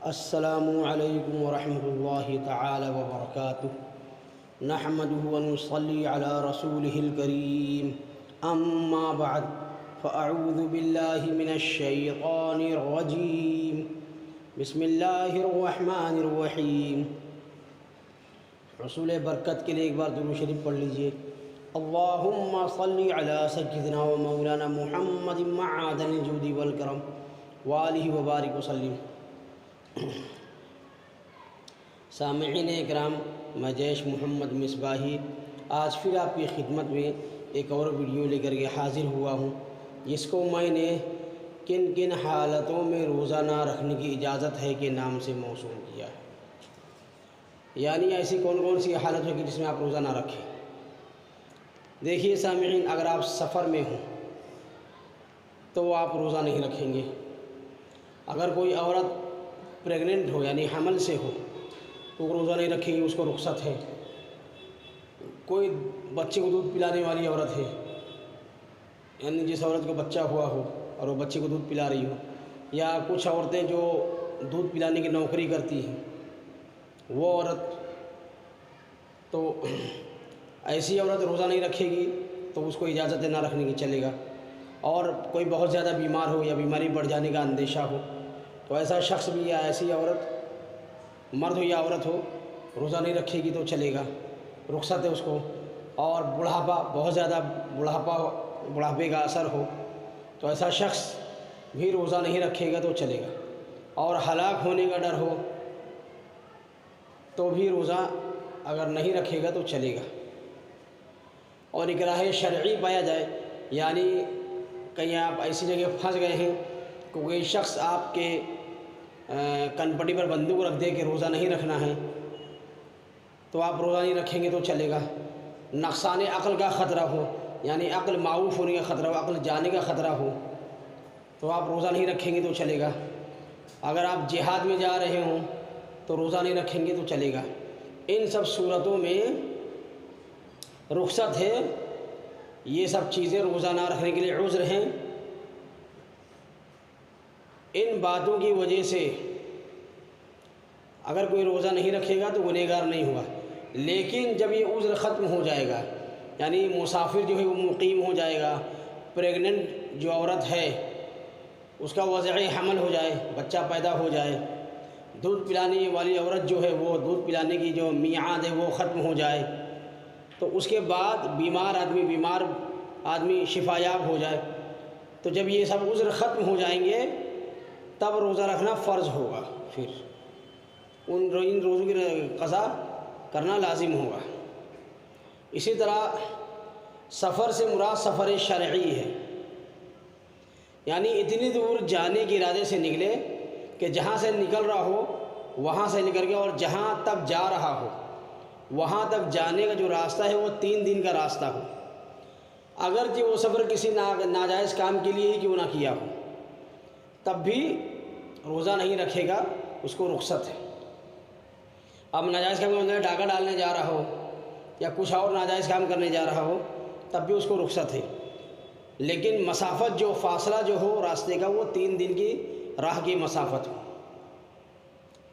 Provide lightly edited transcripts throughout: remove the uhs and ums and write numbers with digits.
السلام علیکم ورحمۃ اللہ تعالی وبرکاتہ نحمده ونصلی علی رسوله الکریم اما بعد فاعوذ باللہ من الشیطان الرجیم بسم اللہ الرحمن الرحیم۔ رسول برکت کے لیے ایک بار درود شریف پڑھ لیجئے۔ اللہم صلی علی سیدنا و مولانا محمد معدن الجود والکرم وآلہ وبارک وسلم۔ سامعین اکرام، میں جیش محمد مصباحی آج پھر آپ کی خدمت میں ایک اور ویڈیو لے کر کے حاضر ہوا ہوں، جس کو میں نے کن کن حالتوں میں روزہ نہ رکھنے کی اجازت ہے کے نام سے موسوم کیا ہے، یعنی ایسی کون کون سی حالت ہوگی جس میں آپ روزہ نہ رکھیں۔ دیکھیے سامعین، اگر آپ سفر میں ہوں تو آپ روزہ نہیں رکھیں گے۔ اگر کوئی عورت پریگننٹ ہو یعنی حمل سے ہو تو وہ روزہ نہیں رکھے گی، اس کو رخصت ہے۔ کوئی بچے کو دودھ پلانے والی عورت ہے، یعنی جس عورت کو بچہ ہوا ہو اور وہ بچے کو دودھ پلا رہی ہو، یا کچھ عورتیں جو دودھ پلانے کی نوکری کرتی ہیں وہ عورت، تو ایسی عورت روزہ نہیں رکھے گی تو اس کو اجازت ہے نہ رکھنے کی، چلے گا۔ اور کوئی بہت زیادہ بیمار ہو یا بیماری بڑھ جانے کا اندیشہ ہو تو ایسا شخص بھی یا ایسی عورت، مرد ہو یا عورت ہو، روزہ نہیں رکھے گی تو چلے گا، رخصت ہے اس کو۔ اور بڑھاپا، بہت زیادہ بڑھاپے کا اثر ہو تو ایسا شخص بھی روزہ نہیں رکھے گا تو چلے گا۔ اور ہلاک ہونے کا ڈر ہو تو بھی روزہ اگر نہیں رکھے گا تو چلے گا۔ اور اکراہ شرعی پایا جائے، یعنی کہیں آپ ایسی جگہ پھنس گئے ہیں کہ کوئی شخص آپ کے کنپٹی پر بندوق رکھ دے کہ روزہ نہیں رکھنا ہے تو آپ روزہ نہیں رکھیں گے تو چلے گا۔ نقصان عقل کا خطرہ ہو، یعنی عقل معوف ہونے کا خطرہ ہو، عقل جانے کا خطرہ ہو تو آپ روزہ نہیں رکھیں گے تو چلے گا۔ اگر آپ جہاد میں جا رہے ہوں تو روزہ نہیں رکھیں گے تو چلے گا۔ ان سب صورتوں میں رخصت ہے، یہ سب چیزیں روزہ نہ رکھنے کے لیے عذر ہیں۔ ان باتوں کی وجہ سے اگر کوئی روزہ نہیں رکھے گا تو گنہگار نہیں ہوگا، لیکن جب یہ عذر ختم ہو جائے گا، یعنی مسافر جو ہے وہ مقیم ہو جائے گا، پریگننٹ جو عورت ہے اس کا وضع حمل ہو جائے، بچہ پیدا ہو جائے، دودھ پلانے والی عورت جو ہے وہ دودھ پلانے کی جو میعاد ہے وہ ختم ہو جائے، تو اس کے بعد بیمار آدمی شفا یاب ہو جائے، تو جب یہ سب عذر ختم ہو جائیں گے تب روزہ رکھنا فرض ہوگا، پھر ان روزوں کی قضا کرنا لازم ہوگا۔ اسی طرح سفر سے مراد سفر شرعی ہے، یعنی اتنی دور جانے کے ارادے سے نکلے کہ جہاں سے نکل رہا ہو وہاں سے نکل گیا، اور جہاں تک جا رہا ہو وہاں تک جانے کا جو راستہ ہے وہ 3 دن کا راستہ ہو، اگرچہ وہ سفر کسی ناجائز کام کے لیے ہی کیوں نہ کیا ہو تب بھی روزہ نہیں رکھے گا، اس کو رخصت ہے۔ اب ناجائز کام میں ڈاکہ ڈالنے جا رہا ہو یا کچھ اور ناجائز کام کرنے جا رہا ہو تب بھی اس کو رخصت ہے، لیکن مسافت جو فاصلہ جو ہو راستے کا وہ 3 دن کی راہ کی مسافت ہو۔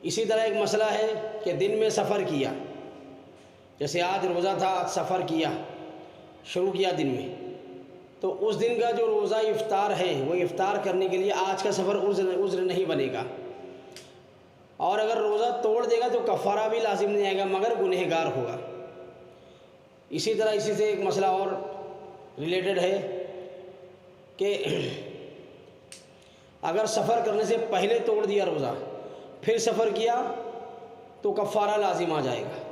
اسی طرح ایک مسئلہ ہے کہ دن میں سفر کیا، جیسے آج روزہ تھا، آج سفر کیا، شروع کیا دن میں، تو اس دن کا جو روزہ افطار ہے وہ افطار کرنے کے لیے آج کا سفر عذر نہیں بنے گا، اور اگر روزہ توڑ دے گا تو کفارہ بھی لازم نہیں آئے گا مگر گنہگار ہوگا۔ اسی طرح اسی سے ایک مسئلہ اور ریلیٹڈ ہے کہ اگر سفر کرنے سے پہلے توڑ دیا روزہ پھر سفر کیا تو کفارہ لازم آ جائے گا،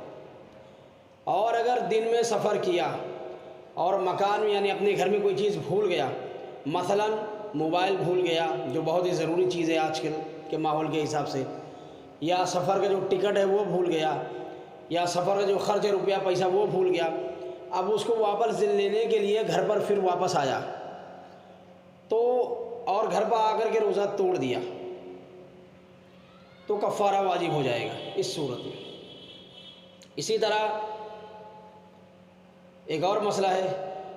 اور اگر دن میں سفر کیا اور مکان میں یعنی اپنے گھر میں کوئی چیز بھول گیا، مثلا موبائل بھول گیا جو بہت ہی ضروری چیز ہے آج کل کے ماحول کے حساب سے، یا سفر کا جو ٹکٹ ہے وہ بھول گیا، یا سفر کا جو خرچ ہے روپیہ پیسہ وہ بھول گیا، اب اس کو واپس لینے کے لیے گھر پر پھر واپس آیا تو اور گھر پر آ کر کے روزہ توڑ دیا تو کفارہ واجب ہو جائے گا اس صورت میں۔ اسی طرح ایک اور مسئلہ ہے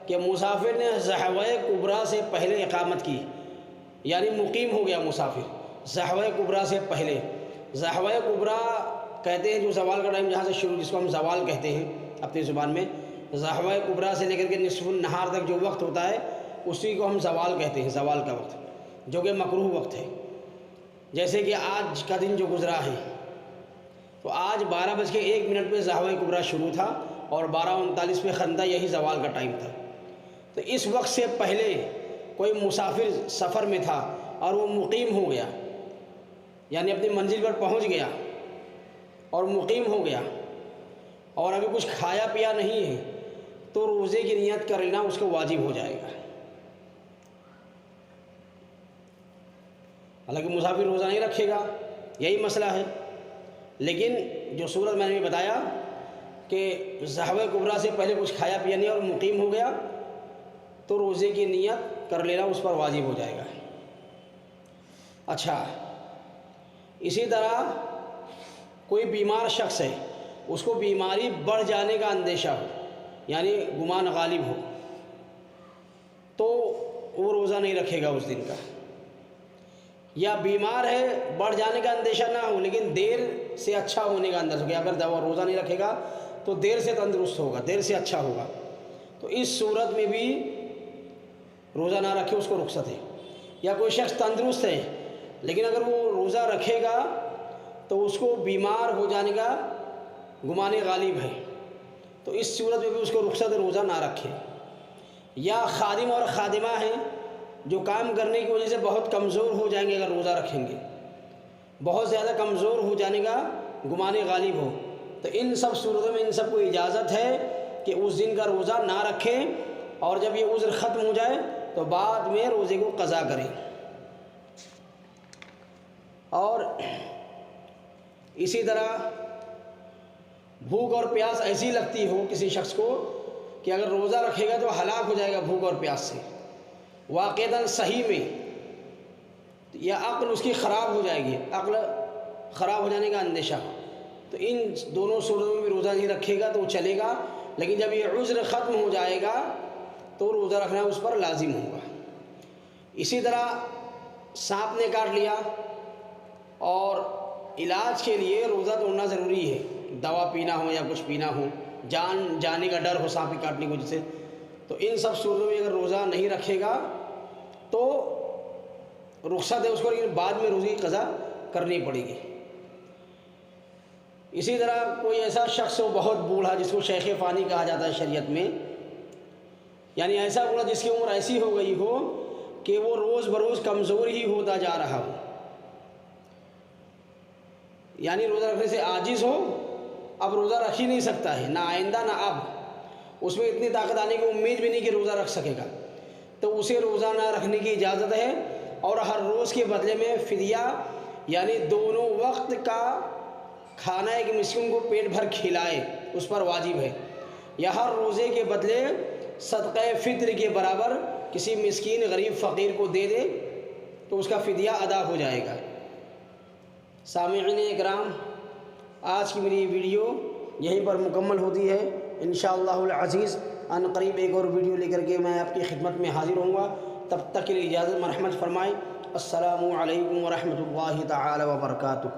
کہ مسافر نے ضحوہ کبریٰ سے پہلے اقامت کی، یعنی مقیم ہو گیا مسافر ضحوہ کبریٰ سے پہلے، ضحوہ کبریٰ کہتے ہیں جو زوال کا ٹائم جہاں سے شروع، جس کو ہم زوال کہتے ہیں اپنی زبان میں، ضحوہ کبریٰ سے لے کر کے نصف النہار تک جو وقت ہوتا ہے اسی کو ہم زوال کہتے ہیں، زوال کا وقت، جو کہ مکروہ وقت ہے۔ جیسے کہ آج کا دن جو گزرا ہے، تو آج 12:01 پہ ضحوہ کبریٰ شروع تھا اور 12:39 پہ خندہ، یہی زوال کا ٹائم تھا۔ تو اس وقت سے پہلے کوئی مسافر سفر میں تھا اور وہ مقیم ہو گیا، یعنی اپنی منزل پر پہنچ گیا اور مقیم ہو گیا اور ابھی کچھ کھایا پیا نہیں ہے، تو روزے کی نیت کر لینا اس کو واجب ہو جائے گا۔ حالانکہ مسافر روزہ نہیں رکھے گا، یہی مسئلہ ہے، لیکن جو صورت میں نے بھی بتایا کہ ضحوہ کبریٰ سے پہلے کچھ کھایا پیا نہیں اور مقیم ہو گیا، تو روزے کی نیت کر لینا اس پر واجب ہو جائے گا۔ اچھا، اسی طرح کوئی بیمار شخص ہے، اس کو بیماری بڑھ جانے کا اندیشہ ہو، یعنی گمان غالب ہو، تو وہ روزہ نہیں رکھے گا اس دن کا۔ یا بیمار ہے، بڑھ جانے کا اندیشہ نہ ہو لیکن دیر سے اچھا ہونے کا اندیشہ ہو کہ اگر روزہ نہیں رکھے گا تو دیر سے تندرست ہوگا، دیر سے اچھا ہوگا، تو اس صورت میں بھی روزہ نہ رکھے، اس کو رخصت ہے۔ یا کوئی شخص تندرست ہے لیکن اگر وہ روزہ رکھے گا تو اس کو بیمار ہو جانے کا گمان غالب ہے، تو اس صورت میں بھی اس کو رخصت ہے، روزہ نہ رکھے۔ یا خادم اور خادمہ ہیں جو کام کرنے کی وجہ سے بہت کمزور ہو جائیں گے، اگر روزہ رکھیں گے، بہت زیادہ کمزور ہو جانے کا گمان غالب ہو، تو ان سب صورتوں میں ان سب کو اجازت ہے کہ اس دن کا روزہ نہ رکھیں، اور جب یہ عذر ختم ہو جائے تو بعد میں روزے کو قضا کریں۔ اور اسی طرح بھوک اور پیاس ایسی لگتی ہو کسی شخص کو کہ اگر روزہ رکھے گا تو ہلاک ہو جائے گا بھوک اور پیاس سے، واقعتاً صحیح میں، یا عقل اس کی خراب ہو جائے گی، عقل خراب ہو جانے کا اندیشہ، تو ان دونوں صورتوں میں بھی روزہ نہیں رکھے گا تو وہ چلے گا، لیکن جب یہ عذر ختم ہو جائے گا تو روزہ رکھنا اس پر لازم ہوگا۔ اسی طرح سانپ نے کاٹ لیا اور علاج کے لیے روزہ توڑنا ضروری ہے، دوا پینا ہو یا کچھ پینا ہو، جان جانے کا ڈر ہو سانپ کے کاٹنے کی وجہ سے، تو ان سب صورتوں میں اگر روزہ نہیں رکھے گا تو رخصت ہے اس کو، لیکن بعد میں روزے کی قضا کرنی پڑے گی۔ اسی طرح کوئی ایسا شخص ہو بہت بوڑھا، جس کو شیخ فانی کہا جاتا ہے شریعت میں، یعنی ایسا بوڑھا جس کی عمر ایسی ہو گئی ہو کہ وہ روز بروز کمزور ہی ہوتا جا رہا ہو، یعنی روزہ رکھنے سے عاجز ہو، اب روزہ رکھ ہی نہیں سکتا ہے، نہ آئندہ نہ اب، اس میں اتنی طاقت آنے کی امید بھی نہیں کہ روزہ رکھ سکے گا، تو اسے روزہ نہ رکھنے کی اجازت ہے، اور ہر روز کے بدلے میں فدیہ، یعنی دونوں وقت کا کھانا ایک مسکین کو پیٹ بھر کھلائے، اس پر واجب ہے، یا ہر روزے کے بدلے صدقہ فطر کے برابر کسی مسکین غریب فقیر کو دے دے تو اس کا فدیہ ادا ہو جائے گا۔ سامعین اکرام، آج کی میری ویڈیو یہیں پر مکمل ہوتی ہے، انشاءاللہ العزیز ان قریب ایک اور ویڈیو لے کر کے میں آپ کی خدمت میں حاضر ہوں گا، تب تک کے لیے اجازت مرحمت فرمائیں۔ السلام علیکم ورحمۃ اللہ تعالی وبرکاتہ۔